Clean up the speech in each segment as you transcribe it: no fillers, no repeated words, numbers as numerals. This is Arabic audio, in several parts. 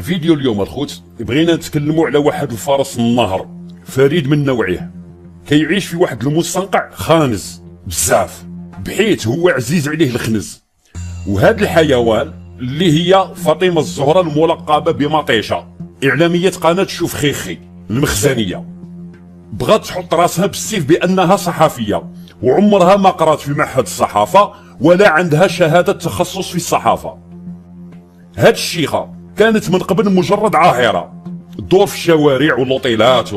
فيديو اليوم الخوت بغينا نتكلموا على واحد الفرس النهر فريد من نوعه، كيعيش في واحد المستنقع خانز بزاف، بحيث هو عزيز عليه الخنز. وهذا الحيوان اللي هي فاطمه الزهراء الملقبه بمطيشه، اعلاميه قناه شوف خيخي المخزنيه، بغات تحط راسها بالسيف بانها صحفيه، وعمرها ما قرات في معهد الصحافه ولا عندها شهاده تخصص في الصحافه. هاد الشيخه كانت من قبل مجرد عاهره، تدور في الشوارع والوطيلات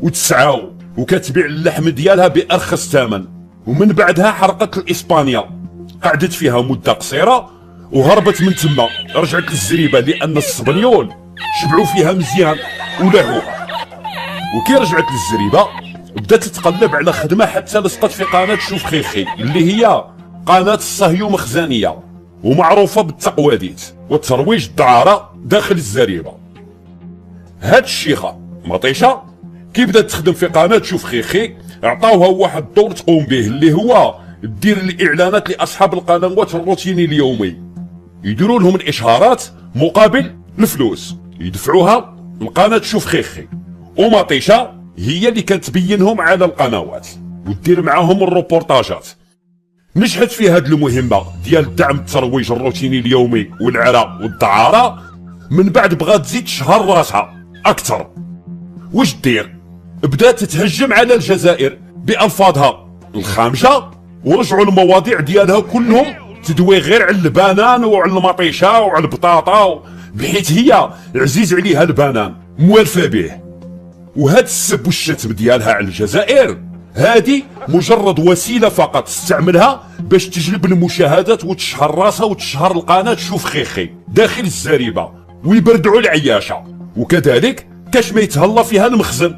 وتسعى، وكتبيع اللحم ديالها بارخص ثمن. ومن بعدها حرقت لاسبانيا، قعدت فيها مده قصيره وهربت من تما، رجعت للزريبه لان السبنيول شبعوا فيها مزيان ولاحوها. وكي رجعت للزريبه بدات تتقلب على خدمه حتى لصقت في قناه شوف خيخي اللي هي قناه الصهيو مخزنيه، ومعروفه بالتقواديت والترويج الدعاره داخل الزريبه. هاد الشيخه مطيشه كي بدات تخدم في قناه شوف خيخي، عطاوها واحد الدور تقوم به اللي هو دير الاعلانات لاصحاب القنوات الروتيني اليومي، يديروا لهم الاشهارات مقابل الفلوس يدفعوها لقناه شوف خيخي. ومطيشه هي اللي كانت تبينهم على القنوات وتدير معاهم الروبورتاجات. نجحت في هذه المهمه ديال دعم الترويج الروتيني اليومي والعرا والدعاره. من بعد بغات تزيد تشهر راسها اكثر. واش دير؟ بدات تتهجم على الجزائر بالفاظها الخامجه، ورجعوا المواضيع ديالها كلهم تدوي غير على البنان وعلى المطيشه وعلى البطاطا، بحيث هي عزيز عليها البنان موالفه به. وهاد السب والشتم ديالها على الجزائر هادي مجرد وسيله فقط تستعملها باش تجلب المشاهدات وتشهر راسها وتشهر القناه شوف خيخي داخل الزريبه ويبردعوا العياشه. وكذلك كاش ما يتهلا فيها المخزن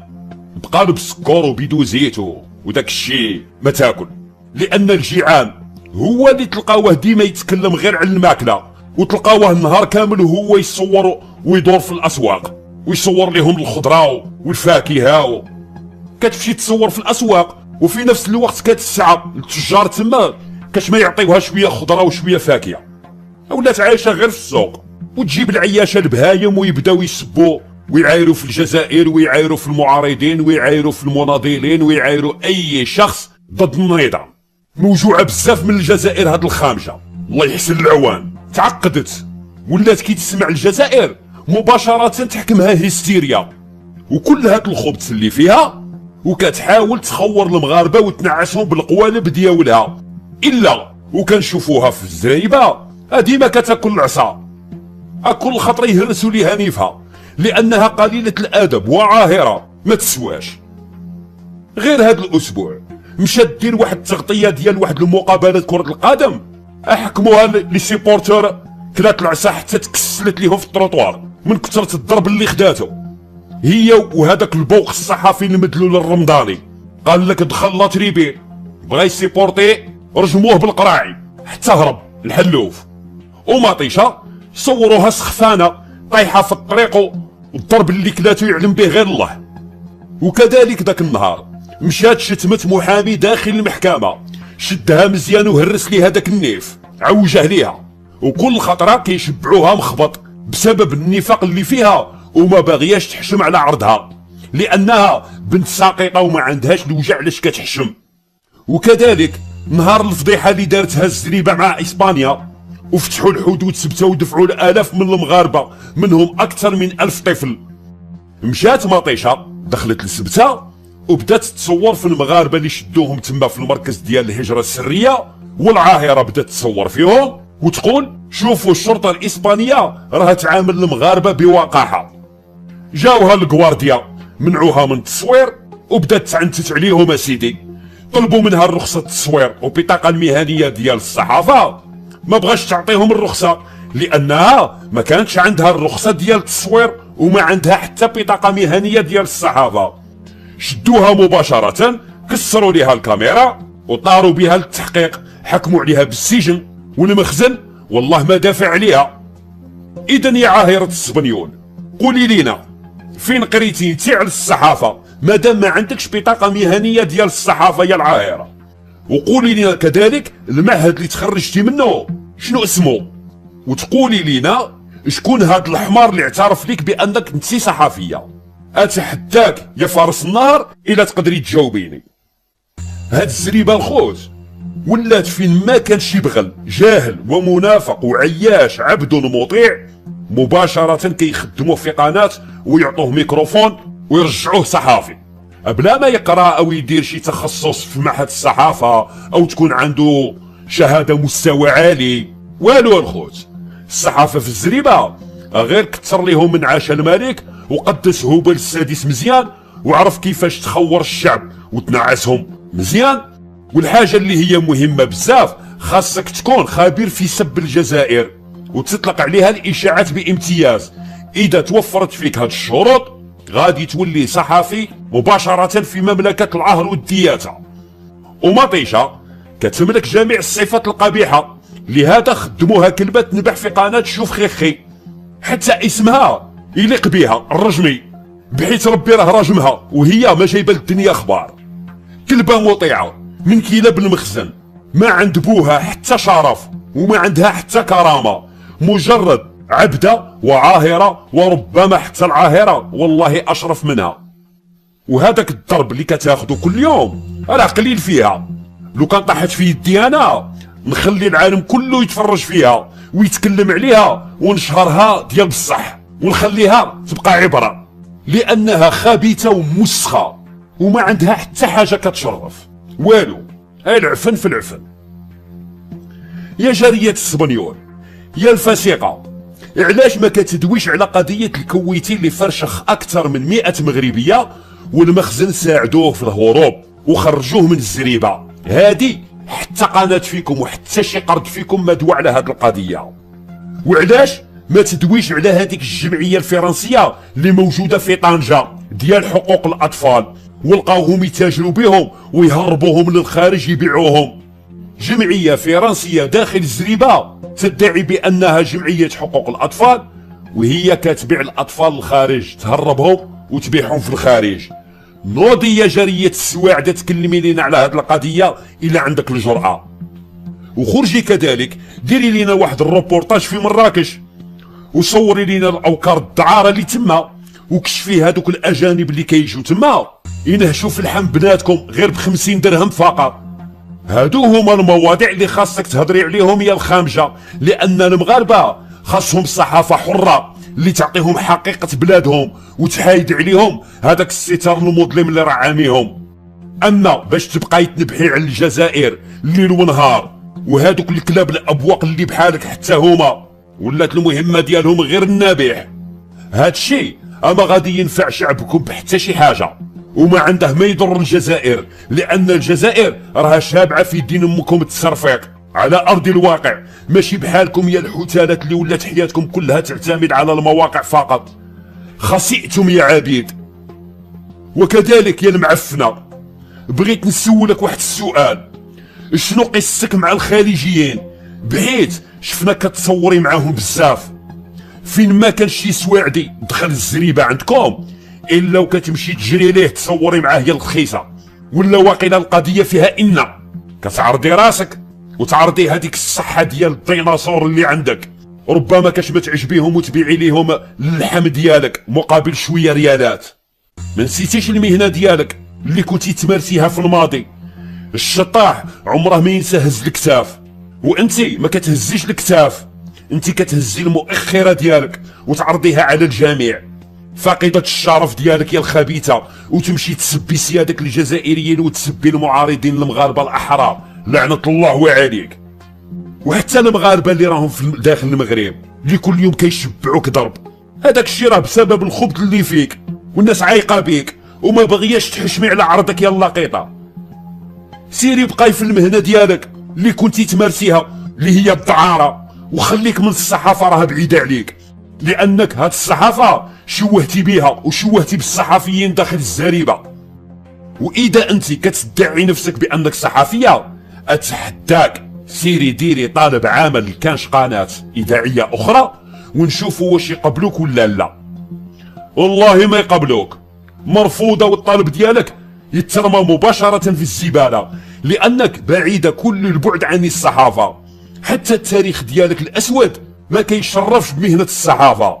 بقالب السكر وبيدو زيت وداك الشيء ما تاكل، لان الجيعان هو اللي تلقاوه ديما يتكلم غير على الماكله، وتلقاوه النهار كامل وهو يصور ويدور في الاسواق ويصور لهم الخضره والفاكهه كتمشي تصور في الاسواق، وفي نفس الوقت كتسعى التجار تما كاش ما يعطيوها شويه خضره وشويه فاكهه، ولات عايشه غير في السوق. وتجيب العياشه البهايم ويبداو يسبوا ويعايروا في الجزائر ويعايروا في المعارضين ويعايروا في المناضلين ويعايروا اي شخص ضد النظام. موجوعه بزاف من الجزائر هاد الخامجه، الله يحسن العوان، تعقدت ولات كي تسمع الجزائر مباشره تحكمها هيستيريا وكل هاد الخبث اللي فيها، وكتحاول تخور المغاربه وتنعسهم بالقوالب ديالها. الا وكنشوفوها في الزريبه ديما كتاكل العصا، اكل خطر يهرسوا ليها نيفها، لانها قليله الادب وعاهره ما تسواش. غير هذا الاسبوع مشات دير واحد التغطيه ديال واحد المقابله كره القدم، احكموها لي سيبورتور كلات العصا حتى تكسلت ليهم في التروطوار من كثره الضرب اللي خداتو. هي وهذاك البوق الصحفي المدلول الرمضاني قال لك دخل لا تريبير، بغا يسيبورتي رجموه بالقراعي حتى هرب الحلوف. ومطيشه صوروها سخفانه طايحه في الطريق والضرب اللي كلاتو يعلم به غير الله. وكذلك ذاك النهار مشات شتمت محامي داخل المحكمه، شدها مزيان وهرس ليها داك النيف عوجه ليها، وكل خطره كيشبعوها مخبط بسبب النفاق اللي فيها وما باغياش تحشم على عرضها، لانها بنت ساقطه وما عندهاش الوجع علاش كتحشم. وكذلك نهار الفضيحه اللي دارتها الزريبه مع اسبانيا وفتحوا الحدود سبته ودفعوا الالاف من المغاربه منهم اكثر من 1000 طفل، مشات مطيشه دخلت لسبته وبدات تصور في المغاربه اللي شدوهم تما في المركز ديال الهجره السريه، والعاهره بدات تصور فيهم وتقول شوفوا الشرطه الاسبانيه راها تعامل المغاربه بوقاحه. جاوها الكوارديا منعوها من التصوير وبدات تعنتت عليهم اسيدي، طلبوا منها الرخصه التصوير وبطاقه المهنيه ديال الصحافه، ما بغاش تعطيهم الرخصه لانها ما كانتش عندها الرخصه ديال التصوير وما عندها حتى بطاقه مهنيه ديال الصحافه. شدوها مباشره كسروا ليها الكاميرا وطاروا بها للتحقيق، حكموا عليها بالسجن والمخزن والله ما دافع عليها. اذا يا عاهره السبنيول قولي لينا فين قريتي انتي على الصحافه مادام ما عندكش بطاقه مهنيه ديال الصحافه يا العاهره؟ وقولي لنا كذلك المعهد اللي تخرجتي منه شنو اسمه؟ وتقولي لنا شكون هاد الحمار اللي اعترف لك بانك انت صحفيه؟ اتحداك يا فارس النهر الى تقدري تجاوبيني. هاد الزريبه الخوت ولات فين ما كان شي بغل جاهل ومنافق وعياش عبد مطيع مباشره كيخدموه في قناه ويعطوه ميكروفون ويرجعوه صحافي بلا ما يقرا او يدير شي تخصص في معهد الصحافه او تكون عنده شهاده مستوى عالي. والو الخوت، الصحافه في الزريبه غير كتر ليهم من عاش الملك وقدس هبل السادس مزيان وعرف كيفاش تخور الشعب وتنعسهم مزيان. والحاجه اللي هي مهمه بزاف، خاصك تكون خبير في سب الجزائر وتطلق عليها الاشاعات بامتياز. اذا توفرت فيك هاد الشروط غادي تولي صحفي مباشره في مملكه العهر والدياته. ومطيشه كتملك جميع الصفات القبيحه، لهذا خدموها كلبه تنبح في قناه شوف خيخي، حتى اسمها يليق بها الرجمي بحيث ربي راه راجمها وهي ما جايبه للدنيا اخبار. كلبه مطيعه من كلاب المخزن، ما عند بوها حتى شرف وما عندها حتى كرامه، مجرد عبده وعاهره، وربما حتى العاهره والله اشرف منها. وهذاك الضرب اللي كتاخدو كل يوم راه قليل فيها. لو كان طاحت في يدي انا نخلي العالم كله يتفرج فيها ويتكلم عليها ونشهرها ديال بصح ونخليها تبقى عبره، لانها خبيثه ومسخه وما عندها حتى حاجه كتشرف. والو، هاي العفن في العفن. يا جاريه السبنيول يا الفسيقه، علاش ما كتدويش على قضيه الكويتي اللي فرشخ اكثر من 100 مغربيه والمخزن ساعدوه في الهروب وخرجوه من الزريبه؟ هادي حتى قناه فيكم وحتى شي قرد فيكم ما دوا على هاد القضيه. وعلاش ما تدويش على هذيك الجمعيه الفرنسيه اللي موجوده في طنجه ديال حقوق الاطفال ولقاوهم يتاجروا بهم ويهربوهم للخارج يبيعوهم؟ جمعيه فرنسيه داخل الزريبه تدعي بانها جمعيه حقوق الاطفال وهي كتبيع الاطفال للخارج، تهربهم وتبيعهم في الخارج. نوضي يا جاريه السواعده تكلمي لنا على هذه القضيه الا عندك الجرأه، وخرجي كذلك ديري لنا واحد الروبورتاج في مراكش وصوري لنا الاوكار الدعاره اللي تما وكشفي هذوك الاجانب اللي كيجوا تما ينهشوا في لحم بناتكم غير ب50 درهم فقط. هادو هما المواضيع اللي خاصك تهضري عليهم يا الخامجه، لان المغاربه خاصهم صحافه حره اللي تعطيهم حقيقه بلادهم وتحايد عليهم هذاك الستار المظلم اللي راه عاميهم. اما باش تبقاي تنبحي على الجزائر ليل ونهار وهادوك الكلاب الابواق اللي بحالك حتى هما ولات المهمه ديالهم غير النبيح، هادشي اما غادي ينفع شعبكم بحتى شي حاجه وما عنده ما يضر الجزائر، لان الجزائر راها شابعه في دين امكم التصرفيق على ارض الواقع، ماشي بحالكم يا الحتالات اللي ولات حياتكم كلها تعتمد على المواقع فقط. خسئتم يا عبيد. وكذلك يا المعفنه، بغيت نسولك واحد السؤال، شنو قصتك مع الخارجيين؟ بحيث شفنا كتصوري معاهم بزاف، فين ما كان شي سواعدي دخل الزريبه عندكم الا وكتمشي تجري ليه تصوري معاه يا الخيسه، ولا واقيلا القضيه فيها ان كتعرضي راسك وتعرضي هذيك الصحه ديال الديناصور اللي عندك، ربما كاش ما تعجبيهم وتبيعي ليهم اللحم ديالك مقابل شويه ريالات. ما نسيتيش المهنه ديالك اللي كنتي تمارسيها في الماضي. الشطاح عمره ما ينسى هز الكتاف، وانت ما كتهزيش الكتاف، انت كتهزي المؤخره ديالك وتعرضيها على الجميع. فاقدة الشرف ديالك يا الخبيثه، وتمشي تسبي سيادك الجزائريين وتسبي المعارضين المغاربه الاحرار، لعنه الله عليك. وحتى المغاربه اللي راهم في داخل المغرب اللي كل يوم كيشبعوك ضرب، هذاك الشيء راه بسبب الخبث اللي فيك والناس عايقه بيك وما بغياش تحشمي على عرضك يا اللقيطه. سيري بقاي في المهنه ديالك اللي كنتي تمارسيها اللي هي الدعاره، وخليك من الصحافه راها بعيده عليك، لانك هاد الصحافه شوهتي بيها وشوهتي بالصحفيين داخل الزريبه. واذا انت كتدعي نفسك بانك صحفيه اتحداك سيري ديري طالب عمل لكانش قناه اذاعيه اخرى ونشوفوا واش يقبلوك ولا لا. والله ما يقبلوك، مرفوضه، والطالب ديالك يترمى مباشره في الزباله، لانك بعيده كل البعد عن الصحافه. حتى التاريخ ديالك الاسود ما كيشرفش بمهنة الصحافة.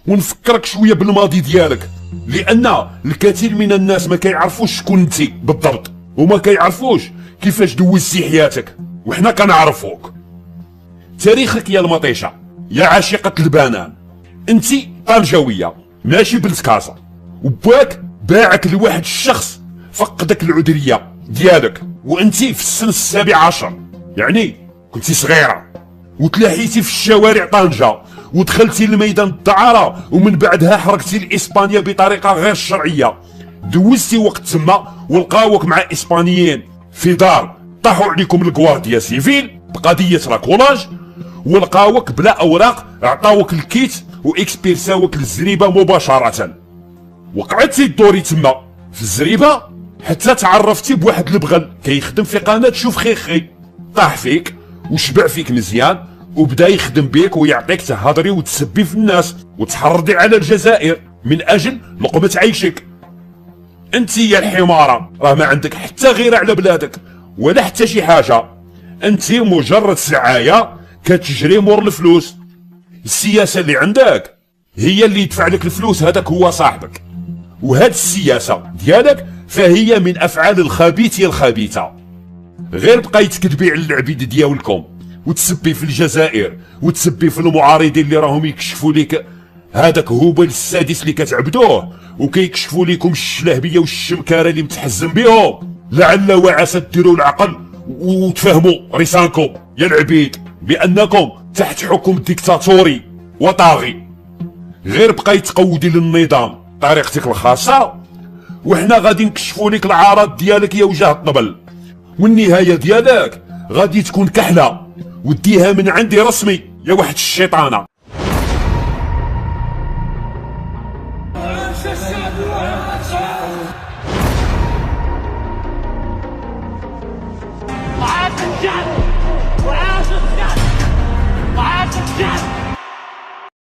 ونفكرك شوية بالماضي ديالك، لأن الكثير من الناس ما كيعرفوش شكون انت بالضبط، وما كيعرفوش كيفاش دوزتي حياتك، وحنا كنعرفوك. تاريخك يا المطيشة، يا عاشقة البنان، انت طنجاوية ماشي بنت كازا، وباك باعك لواحد الشخص فقدك العذرية ديالك وانت في السن 17، يعني كنتي صغيرة، وتلاحيتي في الشوارع طنجة ودخلتي لميدان الدعارة، ومن بعدها حركتي لإسبانيا بطريقة غير شرعية. دوزتي وقت تما ولقاوك مع إسبانيين في دار، طاحوا عليكم الكوارديا سيفيل بقضية راكولاج، ولقاوك بلا أوراق، عطاوك الكيت وإكسبيرساوك للزريبة مباشرة. وقعدتي تدوري تما في الزريبة حتى تعرفتي بواحد البغل كيخدم في قناة شوف خيخي، طاح فيك وشبع فيك مزيان، وبدا يخدم بيك ويعطيك تهضري وتسبي في الناس وتحرضي على الجزائر من اجل لقمة عيشك. انت يا الحمارة راه ما عندك حتى غيرة على بلادك ولا حتى شي حاجة، انت مجرد سعاية كتجري مور الفلوس. السياسة اللي عندك هي اللي يدفع لك الفلوس، هذاك هو صاحبك. وهاد السياسة ديالك فهي من افعال الخبيث الخبيثة. غير بقاي تكذبي على العبيد ديالكم وتسبي في الجزائر وتسبي في المعارضين اللي راهم يكشفوا لك هذاك هبل السادس اللي كتعبدوه، وكيكشفوا لكم الشلهبيه والشمكاره اللي متحزم بهم. لعل وعسى ديروا العقل وتفهموا رسالكم يا العبيد بانكم تحت حكم ديكتاتوري وطاغي. غير بقاي تقودي للنظام طريقتك الخاصه، وحنا غادي نكشفوا لك العارض ديالك يا وجه الطبل، والنهايه ديالك غادي تكون كحله وديها من عندي رسمي يا واحد الشيطانه.